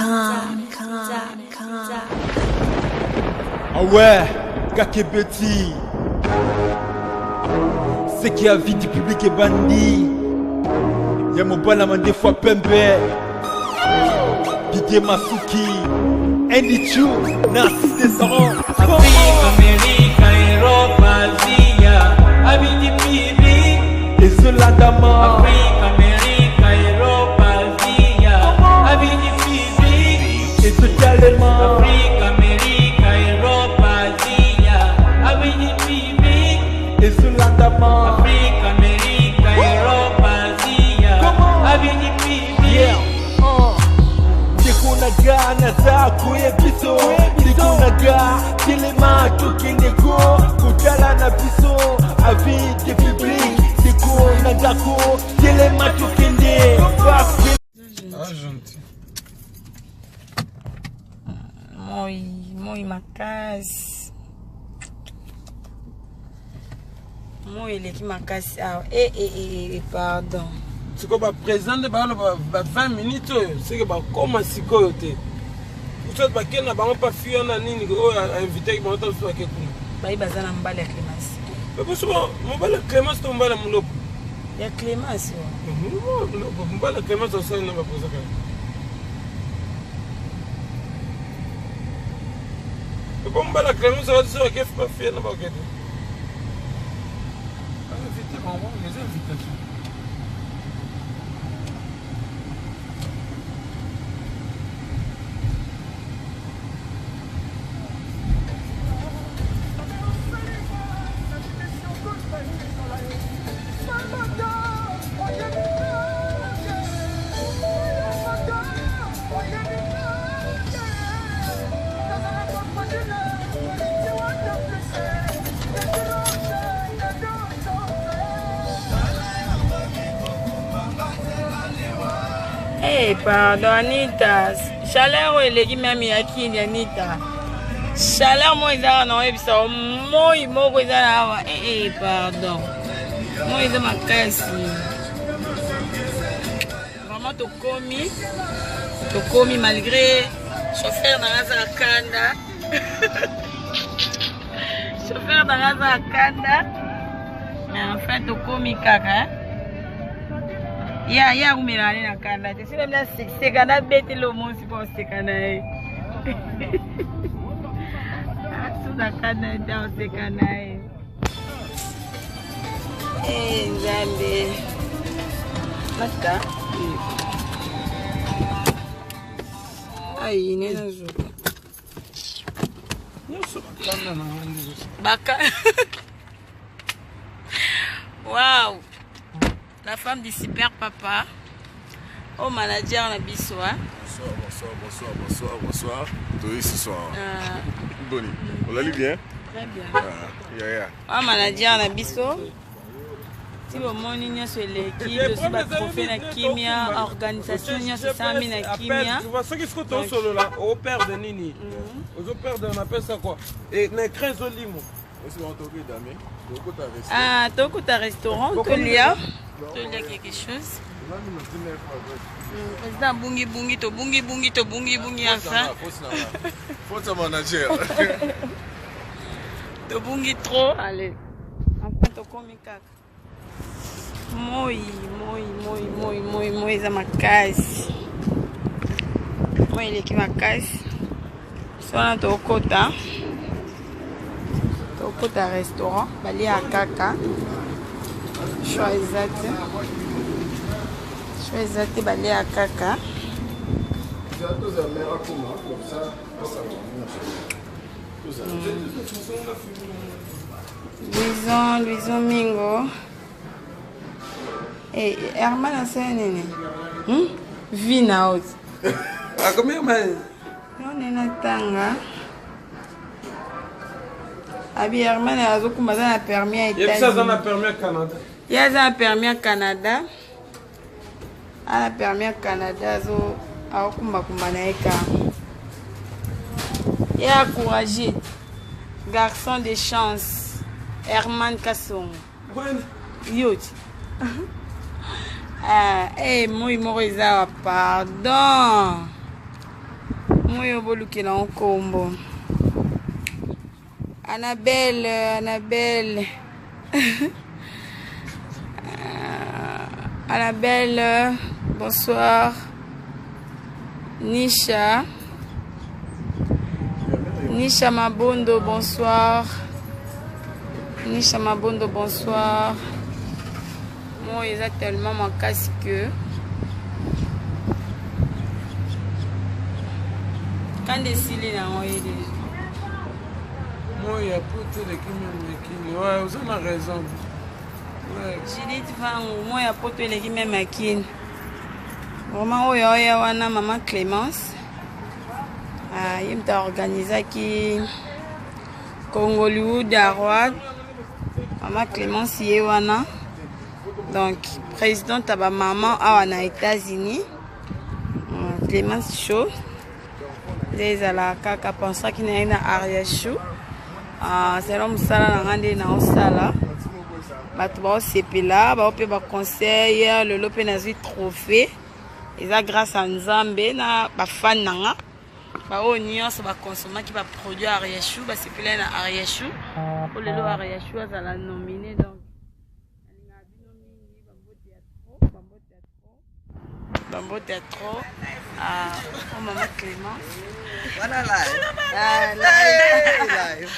Ah ouais, Kakebeti. C'est qui a vie du public est bandit. Y'a mon balaman des fois Pembe. Didier Masuki. Andy Chou, Narcisse Descendant. Afrique, Amérique, Europe, Asie, Abidi Bibi. Et Zoladama. Afrique, Amérique, Europe, Asie, Abidi Bibi. Et Zodaléma. Afrique, Amérique, Europe, Asie, Abidi Bibi. Et Zoladama. Afrique, Amérique, Europe, Asie, Abidi Bibi. Yeah. Naga naza ye biso naga kilema tukindeko kutala na biso avis de public deko nagako kilema tukinde gentil. Moi makasi. Moi eleki makasi awa. Pardon. C'est quoi présent de 20 minutes, c'est que comme un psychote. Vous savez pas qu'il n'a pas fui en année, invité qui m'a entendu sur la question. Bah, bazana mbala ya Clémence. Mais pour ça, mon bal Clémence tombe dans mon lobe. Il y a Clémence. Mon bal Clémence aussi n'a pas posé. Mais pour mon bal Clémence, ça va sur la question, pas fier, n'a pas gagné. Invité, on va les invitations. Pardon Anita, chaleur eleki même ya kini Anita. Chaleur moi eza na ebisa moi moko eza na awa pardon. Moi eza makasi. Vraiment tokomi malgré chauffeur na raza kanda. Chauffeur na raza kanda. Mais en fait tokomi kaka. Ya umelane na kanda. Tu sais même là c'est kana bête le monde si bon c'est kana. Tout na kanda dans c'est kana. Nzambe. Mata. Ai nena zo. Baka. Waouh. La femme du super papa. Au manager on a bissoa. Bonsoir. Oui, ce soir. Boni. On l'a lu bien? Très bien. Yeah. Au manager on a bissoa. Si au monde il y a l'équipe, aussi ba trophée na kimia, organisation il y a sami na kimia. Tu vois ceux qui sont au solo là, au père de Nini. Au père de on appelle ça quoi? Et na crèse au limo. Ah, toko ta restaurant, il y a quelque chose. Président bungi enfin. Faut ta manager. To bungi trop, allez. Enfin toko mikaka. Moi za makasi. Moi il est qui makasi. Sona tokota. Tokota restaurant, bali à kaka. Choisissez bali à kaka. Luison Mingo. Et Herman a fait un vina out. Ah, combien man? On est na tanga. Abi Herman a zo kuma za permis à Italie. Il y a ça dans la permis à Canada. Il y a ça permis à Canada. A la permis à Canada zo a kuma na eka. Et encouragé. Garçon de chance. Herman Kasson. Youth. Ah, moi, pardon. Moyo bolukela nkombo. Annabelle. Annabelle, bonsoir. Nisha Mabondo, bonsoir. Nisha Mabondo, bonsoir. Moi, ils ont tellement mon casque que quand décider là, on est déjà. Moi, il y a pour tout les qui ouais, vous avez raison. Judith Vango, moi, il y a pour tout les qui m'aiment. Vraiment, il y a maman Clémence. Il m'a organisé qui Congolou d'Arwad. Maman Clémence Yewana. Donc, présidente de maman aux États-Unis. Clémence Show. Les alaka qui pensent qu'il y a un arrière-chou. C'est l'homme sala n'angande na osala. Batouba osepela, ba ope ba conseil, le lope na zui trophée. Et ça grâce à Nzambe na ba fan nanga. Ba o nyonso ba consommer qui va produire arrière-chou, ba sepela na arrière-chou. Pour le lot arrière-chou azala nominé donc. Bambo Théâtre à maman Clémence. Voilà live.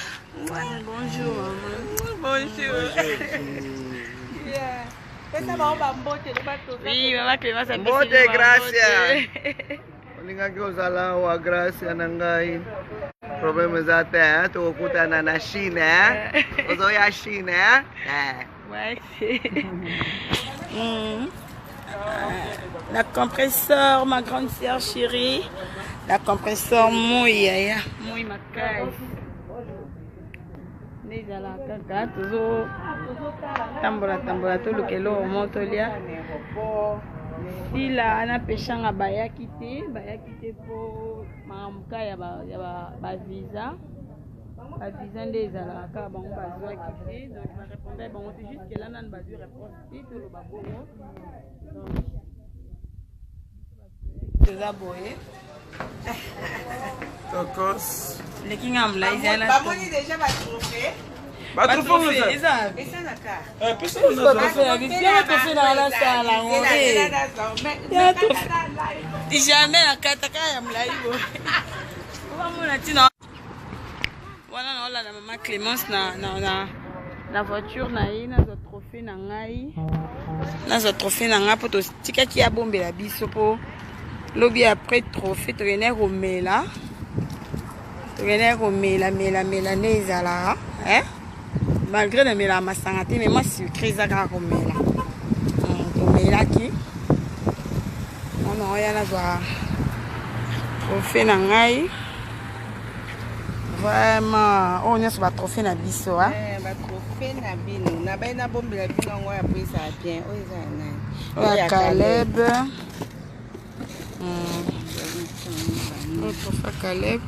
Bonjour maman. Bonjour. Oui, maman Clémence a Mote gracia. Olinga kozala wa gracia nangai. Problème zate to kutana na Chine. Ozoya Chine. Ouais. La compresseur, ma grande sœur chérie. La compresseur Mouya. Mouya Makai. Déjà la caca, toujours. Tambola, tout le kelo montolia. Si la ana pechanga baya quitté pour mamuka ya ba visa. Ba visa des alaka bango bazwa quitté. Donc ma répondait bon c'est juste que là nan bazu réponse tout le babongo. Des abonnés. Tokos. Les qui n'ont pas ils ont Bamoni déjà va trophée. Ba trophée ça. Et ça n'a qu'à. Personne n'a fait dans la salle. Jamais la kataka ya mlaibo. Voilà la maman Clémence na voiture na ye na zo trophée na ngai. Na zo trophée na nga poto tika ki ya bombe la biso po lobi après trophée traîner romela. Traîner romela mela nezala, hein? Malgré le mela masangate mais moi sucré za ka romela. Romela ki. On a na zo trophée na ngai. Vraiment, on est sur la trophée na biso hein. Ba trophée na bino. Na ba na bombe la bino ngo ya pesa bien. Oya Caleb. Trophée Caleb.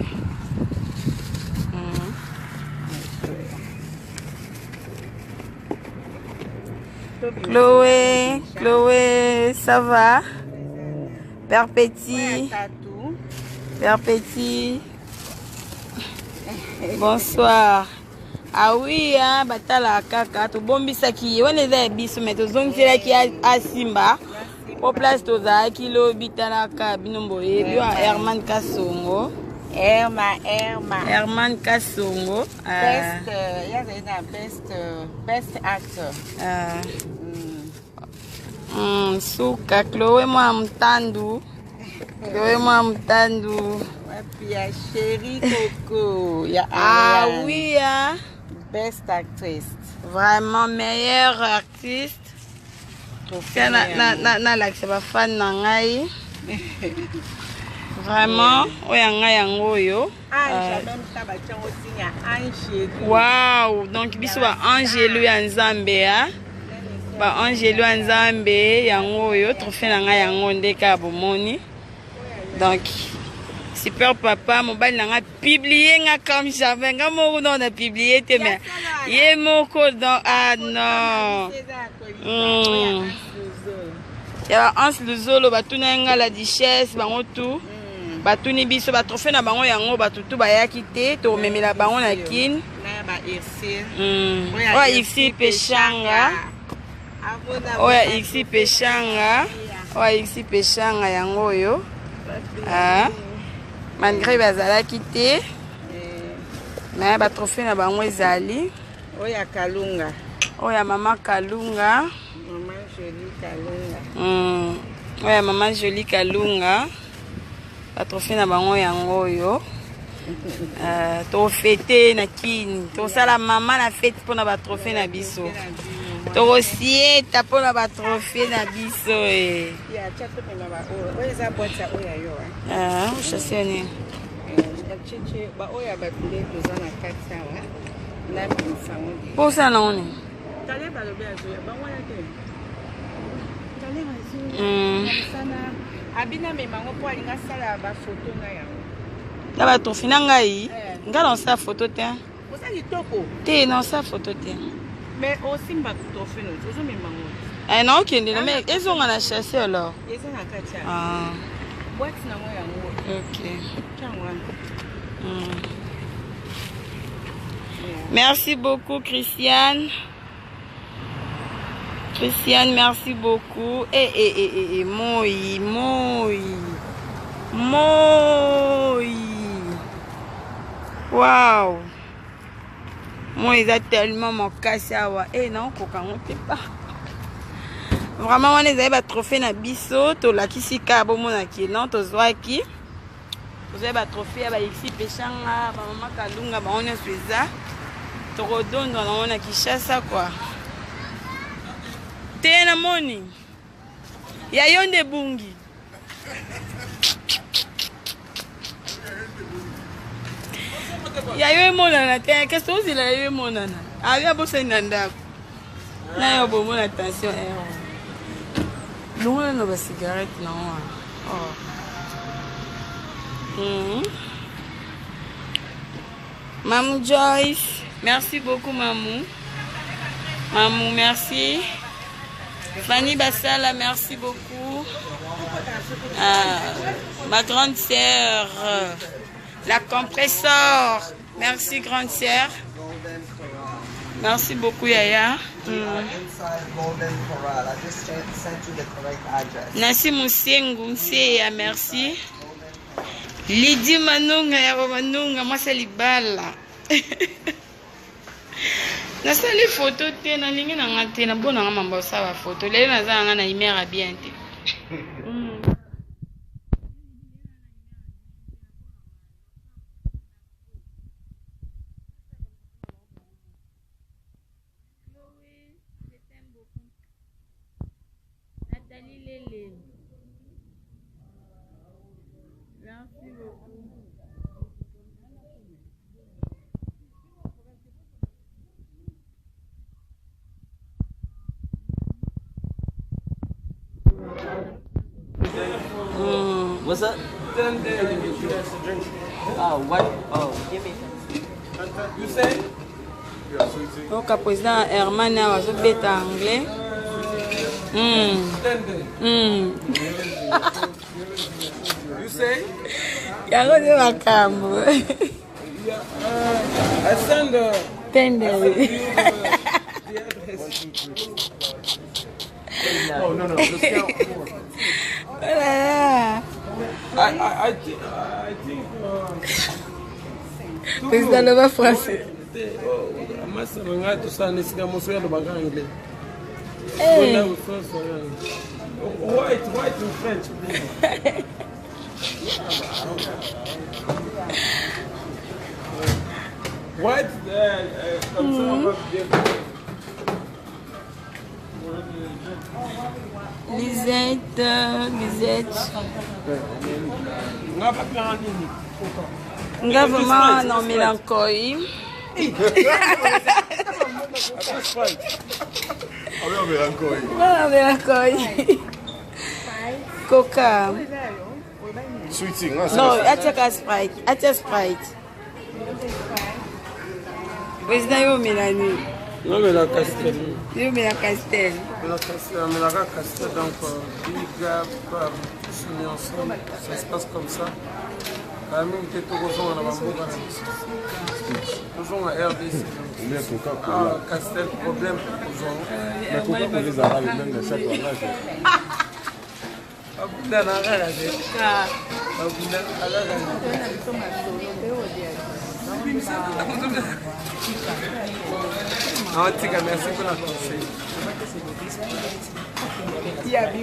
Chloé, ça va? Père Petit. Bonsoir. Ah oui, hein, batala kaka, to bombisa ki, on est là, biso, mais to zong tira ki a Simba. Au place to za, kilo bitala ka, binomboye, bio a Herman Kasongo. Herman Kasongo. Best actor. Suka, Chloé moi mtandu. Il y a Chérie Coco. Il y a ah oui, hein? Best actrice. Vraiment meilleure artiste. Na like c'est pas fan na ngai. Vraiment, oya ngai yango yo. Wow, donc biso ba Angelo ya Nzambe hein. Ba Angelo ya Nzambe yango yo trophée na ngai yango ndeka bomoni. Donc super papa, mon bal n'a publié comme jamais. On a publié, mais il y a mon code dans. Ah non. Il y a Hans le Zolo, tout n'a la duchesse, tout. batuni biso ba trophée na bango yango batutu bayaki te to memela bango na kin na ba irsi oya ixi peshanga oya ixi peshanga oya ixi peshanga yango yo malgré bazalaki te mais ba trophée na bango ezali oya kalunga oya mama kalunga mama Jolie Kalunga oya mama Jolie Kalunga ba trophée na bango yango yo to fêter na kini to sala mama na fête pona ba trophée na biso to sieta pona ba trophée na biso ya chato pena ba oya za boîte oya yo chasione chichi ba oya ba bile to zana katsa wa na msango pour ça non ni tale ba lo bia zo ya ba wana te tale ba zo sana abina me mango po alinga sala ba photo na yango na ba trophée na ngai ngala on sa photo te osa litoko te non sa photo te mais aussi mba trophée no zo me mango non okende na mais ezonga na chasser alors eza na katsa boîte na mo yango OK changwa merci beaucoup Christiane. Christiane, merci beaucoup. Moi. Waouh. Moi, ils ont tellement mon casse à wa. Non, coca, on ne pas. Vraiment, on les a trophée na biso. To la kisika, bon, mon aki. Non, to zwaki. Vous avez trophée à ici, péchanga, maman kalunga, on est sur ça. To redonne, on a qui chasse ça, quoi. Tena moni ya yonde bungi ya yo monana te qu'est-ce que vous la yo monana avia bosse nanda na yo bo mona attention longa no ba cigarette na Mamou Joyce, merci beaucoup Mamou. Mamou, merci. Fanny Bassala, merci beaucoup. Ma grande sœur, la compresseur, merci grande sœur. Merci beaucoup Yaya. Nassi Moussengu, merci. Lydie Manunga, Manunga, moi c'est Libala. Na sali photo te na lingi na ngate na bona nga mambo sa ba photo le na za nga na imera bien te Nathalie Lele, merci beaucoup. What's up? Oh, what? Oh, give me. You say? Donc, le président Herman a bêta anglais. You say? Yango de makambo. I send Tende. Oh, no. Let's count. I think Président Nova français. Massa manga to sa nisiga moso ya lobaga anglais. White in French. White comme ça on va bien. Lisette. Nga pas faire un nini. Nga vraiment non mélancolie. Mélancolie. Coca. Sweetie, Non, atia Sprite. Atia Sprite. Président yo Mélanie. Non mais la Castel. Yo mais la Castel. Mais la Castel donc big up tous unis ensemble. Ça se passe comme ça. Mingi te tokozonga na bamboka na tozonga RDC. Combien Coca-Cola? Castel problème kozonga. Mais Coca-Cola ezalaka même na chaque village. Babunda na kaka te. Babunda kaka te. Awatika merci pour la conseil.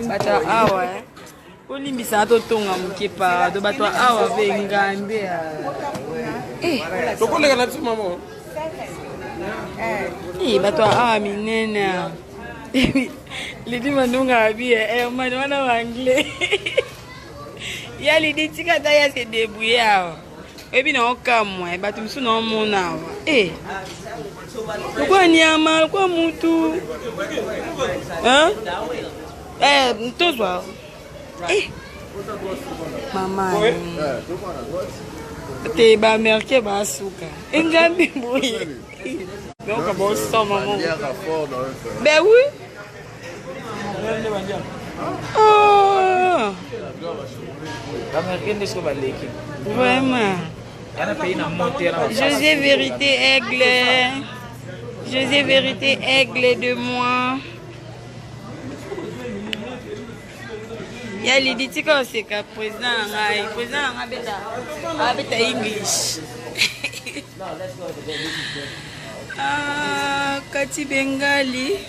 bato awa olimbisa totonga moke pardo bato awa bengambe tokoleka na biso mama bato awa minene lidi manunga abi mani wana wanglais ya lidi tika ta ya se débrouiller awa oyebi na okamwa bato misu na omona awa lokwa nyama lokwa mutu tozwa mama te bamerke basuka engambi boye donc bosoma mo ben oui vraiment José Vérité Aigle de moi. Il y a l'idée que c'est que président a English. Kati Bengali.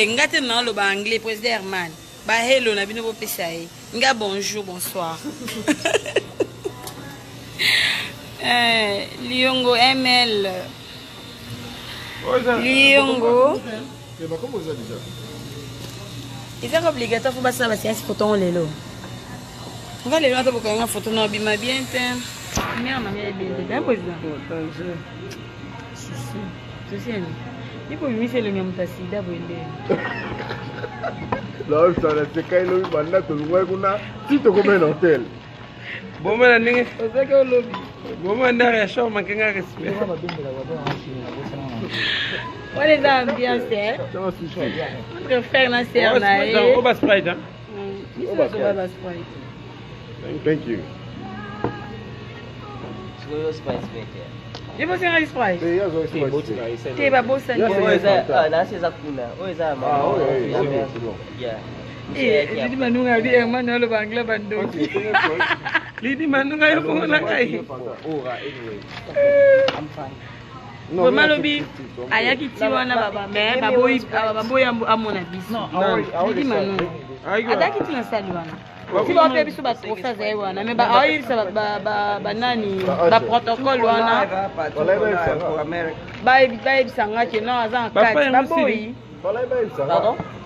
Ngate na lo ba anglais président Herman. Ba hello na bino bo pesai. Nga bonjour, bonsoir. Liongo ML. Liongo. Comment vous avez déjà? C'est obligatoire pour passer la séance photo en l'élo. On va les voir pour une photo non bien bien. Mère ma mère bien président. C'est il faut lui faire le même sida boende. Là ça c'est quand il est banda to loin kuna ti to comme un hôtel. Bon mais ninge c'est que lobby. Bon mais ndare show makenga respect. Olha essa ambiance, Notre frère na serna. Oba Sprite, hein? Oba Sprite. Thank you. Je vou ser a Sprite. Tem a bolsa de Lidi manunga bi emma no lo bangla bando. Lidi manunga yo ko na kai. No malobi ayaki tiwana baba me baboy amona biso. Lidi manunga. Adaki tina saliwana. Si ba pe biso ba trofa za wana me ba ayi ba nani ba protocole wana. Ba bisanga ke no azan kati baboy.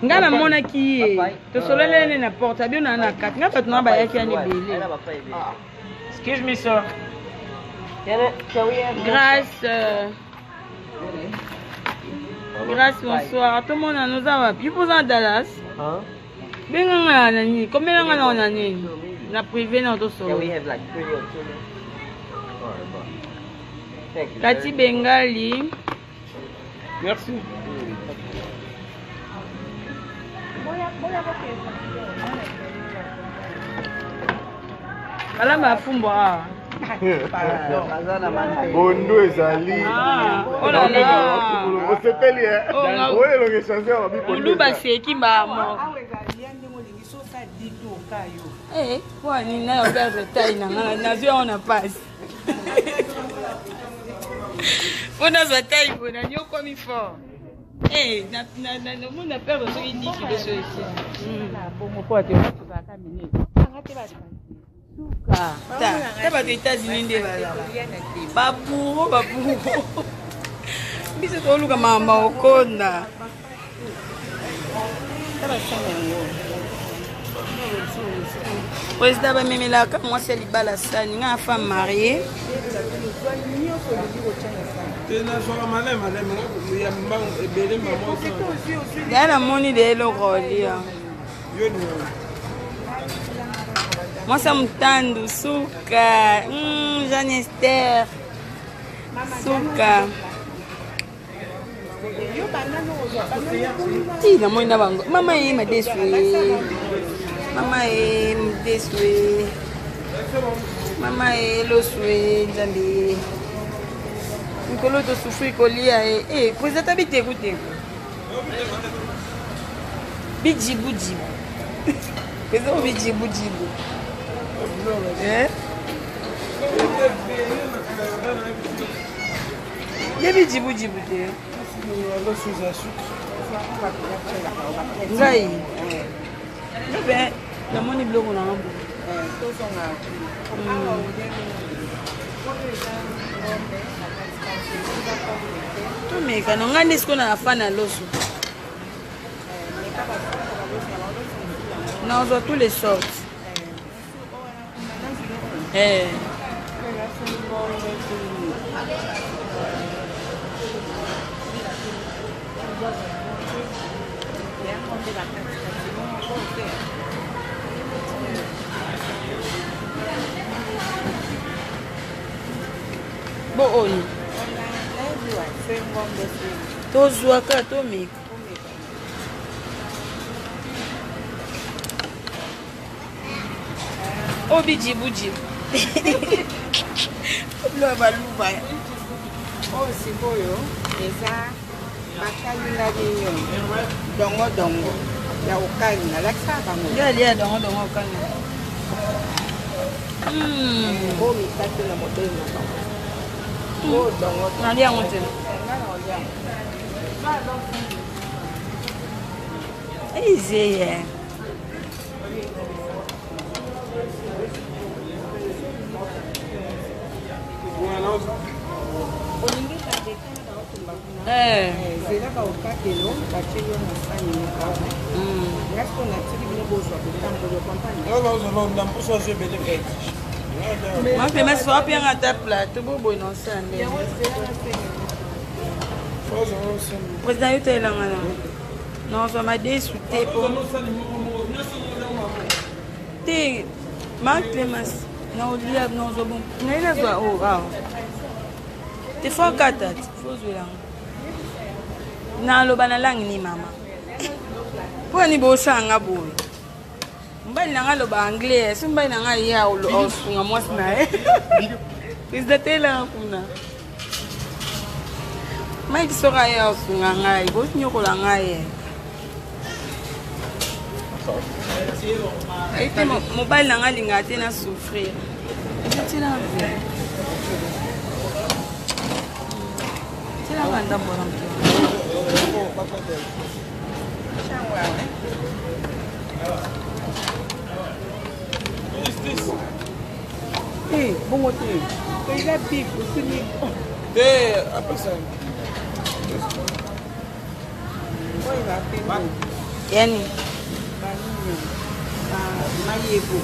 Ngana mona ki to solele na porte abi na na kat ngapa tuna ba yaki ani bele. Excuse me sir. Grâce bonsoir. Tout le monde nous a vu pour en Dallas. Benga nani combien ngana nani na privé na to so. We have like 3 or 2. Kati Bengali. Merci. Kala mafumba. Bondo ezali. Oh là là. On s'appelle hier. Ouais, le chanceux on va Bondo ba seki ba mo. Kwa ni na yo perdre taille na zio on a passe. On a sa taille pour na yo comme il faut. On a peur de ce qu'il dit qu'il est ici. Bon, mon pote, tu vas caminer. Tu vas aux États-Unis. Babou. Biso to luka mama okonda. Président ba memela ka moi c'est libala sani nga femme mariée. Yana moni de lokolia. Moi ça mtando suka. Jeanne Esther. Suka. Tina mona bango. Mama yi madesu. Mama yi deswe. Mama elo swe nzambe. Nikolo to souffrir kolia vous êtes habité écoutez. Bijibu jibu. Qu'est-ce bijibu jibu? Il bijibu jibu te. Ngai. Ben, na moni blogo na ngambo. Tomeka no ngani siko na afana loso. Non, on voit tous les sortes. Bon, on tozwaka tomeka. Obi jibu jibu. Lo baluba. Oh, sikoyo eza bakalinga biyo dongo dongo ya ukalinga laksa bango. Ngali ya dongo dongo ukalinga. Oh, mitatu na modelo na bango. Oh, dongo. Nali ya ngote. Easy yeah. Mas só apenas até plato, bobo não sabe. Pois daí eu tenho lá não só mais desse tempo. Tem mas não dia não sou bom. Nem na sua te fo kata fo zulang na lo bana lang ni mama po ni bo sanga bo mbali na ngalo ba anglais mbali na ngai ya o sunga mos na is the tela kuna mai bisoka ya sunga ngai bo nyoko la ngai ite mobile na ngali ngate na souffrir c'est la vie. Anda borang tu. What is this? Hey, bongo tu. Kau dah big, usini. There, apa sah? Kau dah big. Yani. Mayebu.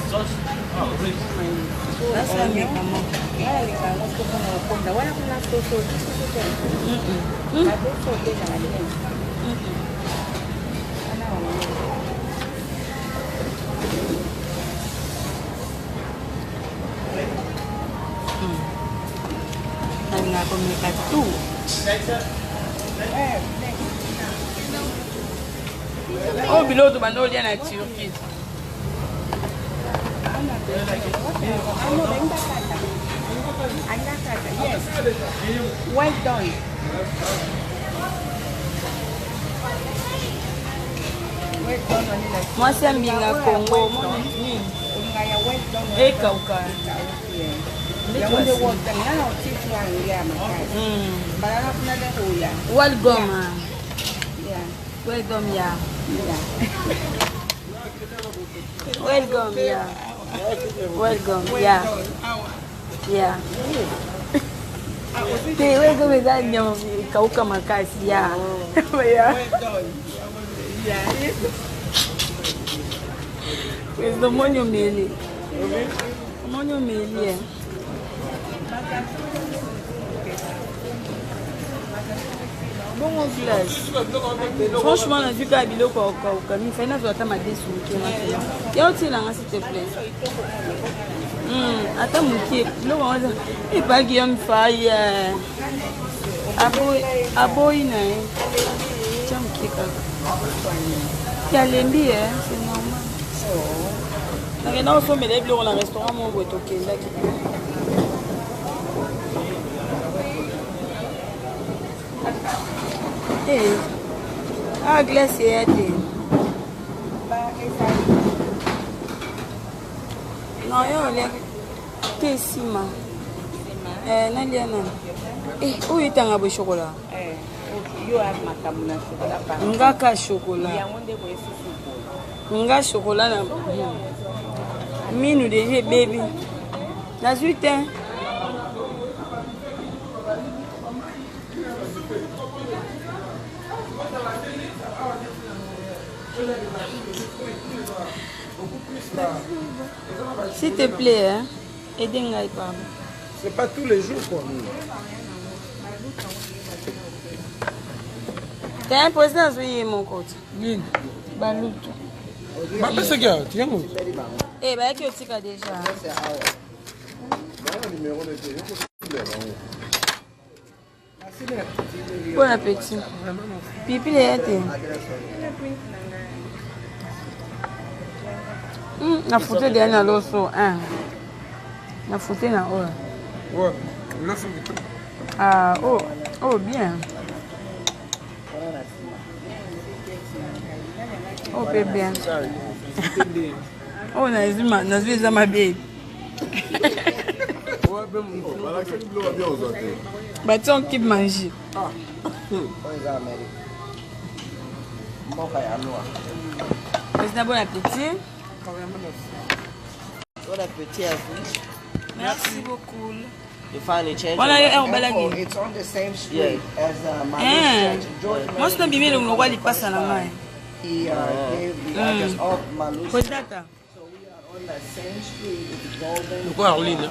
Rasa mi kamu. Wala kamu tu kena konda. Wala kena soso. Ada soso jangan dia. Nang ako may katu. Oh, bilo tu bandol dia na Turkey. Yes. Well done. Well done. Moi c'est mbinga Congo. Well done. Kauka. Yang dia work dengan orang teach orang dia makan. Barang apa nak dia ya. Welcome. Ya. Welcome ya. Ya. Welcome ya. Welcome ya. Ya. Te welcome zanya kauka makasi ya. Ya. Ya. Pues do monyo meli. Monyo meli. Bon glace. Franchement, on a vu qu'à Bilo Kauka, il fait notre temps à dessous. Il y a aussi là, s'il te plaît. Attends, Mouki, le moment où il pas Guillaume Faye. Aboïna. Tiens, Mouki, il y a l'embi, c'est normal. tokenda kosomela biloko na restaurant moko boye tokendaki. Ah, glace eya te. Non, yo olia te esima. Nalia nani? Oyo etanga boye chokola. Yo a makambo na chokola pa. Ngaka chokola. Yango nde boye susu. Nga chokola na minu déjà baby. La suite hein. S'il te plaît, hein, aidez-moi. C'est pas tous les jours quoi. T'as un président sur mon côté. Oui. Baloutou. Bah, c'est que tu viens où? Eh ben, tu as déjà. Bon appétit. Pipi les été. Na photo de na loso na photo na ora. Ouais. Là c'est Ah oh bien. Oh bien. Oh na zima ma baby. Bah tu on qui manger. Bon appétit. Bon appétit à vous. Merci beaucoup. You finally changed Voilà, your on balagi. It's on the same street as Malu's church. George Moi je t'embime le roi il passe à la main. He gave the address of Malu's church. Kodata. So we are on that same street with the golden. quoi Arline?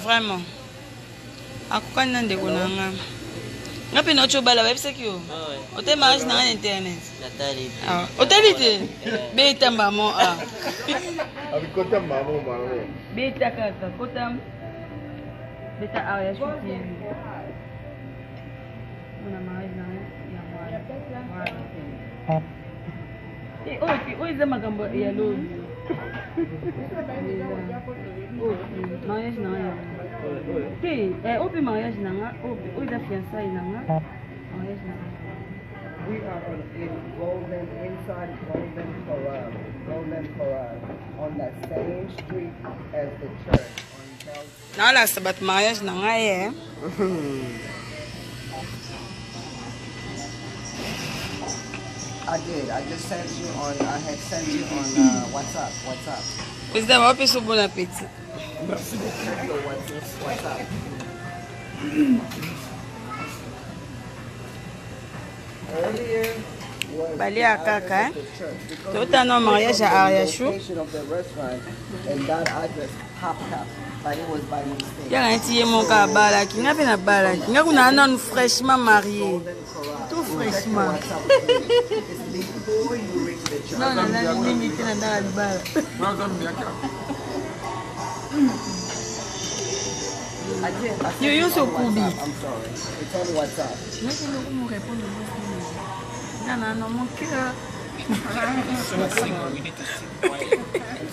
Vraiment. Akukana ndeko nanga. Ngapi na chobala website yo. Ote mariage na internet. Nathalie. Ah, otelite. Beta maman ah. Avec côté maman. Beta kaka kotam. Beta aya shooting. Una mariage na ya mwana. Oi za magambo ya lodi. Mariage na ya. Opi mariage na nga, opi da fiançailles na nga. Mariage na nga. We are in Golden, inside Golden Corral, on that same street as the church. Na la sabat mariage na nga eh. I just sent you on. I had sent you on WhatsApp. Président, on va faire bon appétit. Merci beaucoup. WhatsApp. Earlier was Bali à kaka, hein? the church because Tout un mariage à Ariachou. location of the restaurant and that address popped up, but it was by mistake. Il y a un petit mon cas bala qui n'a pas na bala. Il y a un non fraîchement marié. Tout fraîchement. It's before you reach the church. Non, non, ni qui na dans la bala. You use your Kubi. I'm sorry. It's on WhatsApp. Non, non, non, mon cœur. I'm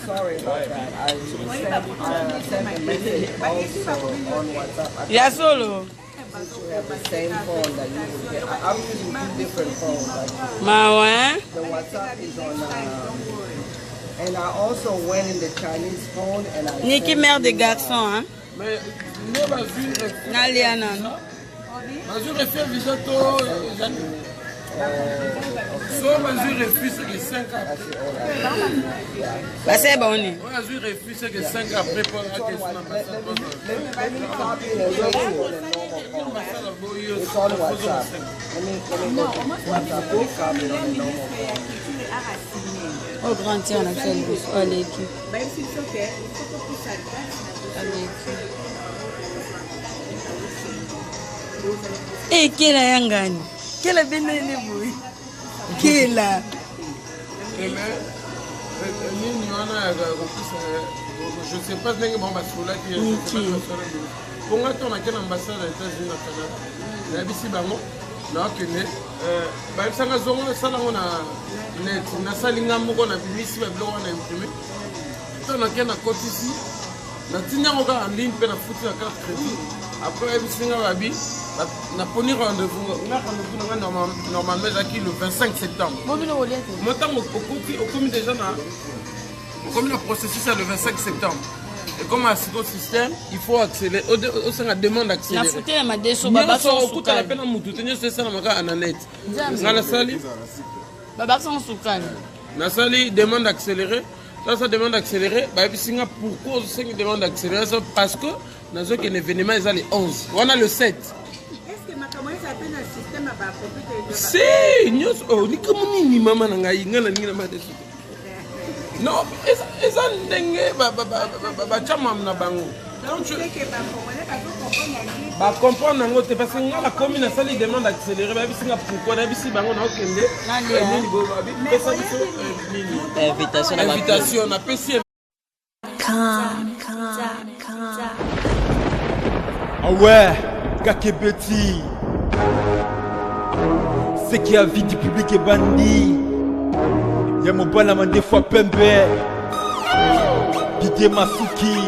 sorry about that. I sent a message also on WhatsApp. Il y a solo. Since you have the same phone that you would get. I'm using two different phones. Actually. Ma ouais. The WhatsApp is on. And I also went in the Chinese phone and I. Niki mère de garçon, hein? Mais nous avons vu. Naliana. Vas-y, refais visa to. So, vas-y, refuse que 5 après. Bah c'est bon. Vas-y, refuse que 5 après pour la question. Let me copy it and paste it in the normal phone. It's on WhatsApp. Let me go to WhatsApp and copy it on the normal phone. Oh, grand tir, on a fait le bus. Oh, l'équipe. Eh, kila yangani. Kila benene boy. Kila. Je ne sais pas si on va se faire pour moi, on a quelle ambassade aux États-Unis au Canada. Il y a ici, donc, ça a net, na salinga moko na bimisi ba biloko na imprimé. temps nakia na côte ici natindi yango kaka en ligne mpe nafuti na carte crédit après ebisinga babi naponi rendez-vous nanga normalement ezalaki le 25 septembre mo ntango okomi déjà okomi na processus ya le 25 septembre et comme à ce système il faut accélérer osanga demande accélérée okutala mpe na mutu te nyonso esalamaka ananet nga nasali demande accélérée. Ça demande accélérée. Pourquoi on demande accélérée? Parce que dans un événement, ils ont les 11. On a le 7. Est-ce que ma comment ça s'appelle un système à computer? Si, nous, on est comme ni maman n'a non, ils ont dengue, donc tu sais que bah comprendre n'angote parce que la commune a sali demande accélérée bah bisinga pourquoi na bisi bango na okende invitation na pesi ah ouais Kakebeti c'est qui a vie du public et bandit y'a mon balama des fois pembe Didier Masuki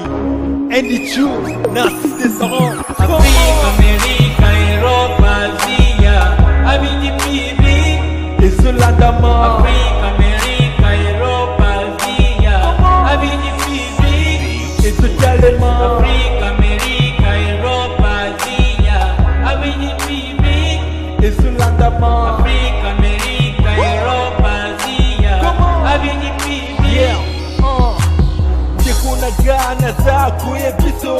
Andy Chu, Narcisse Descendant, Afrique, Amérique, Europe, Asie, Abidi Pibi, et Zolandama, Afrique, Amérique, Europe, Asie, Abidi Pibi, et Totalement, Afrique, Amérique, Europe, Asie, Abidi Pibi, et Zolandama, Afrique, Amérique, Europe, Asie, Abidi Pibi. Naga naza kuye biso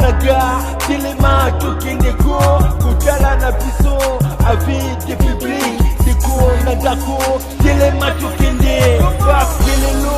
naga tilema tukindeko kutala na biso avis de public deko nagako tilema tukinde ba kelelo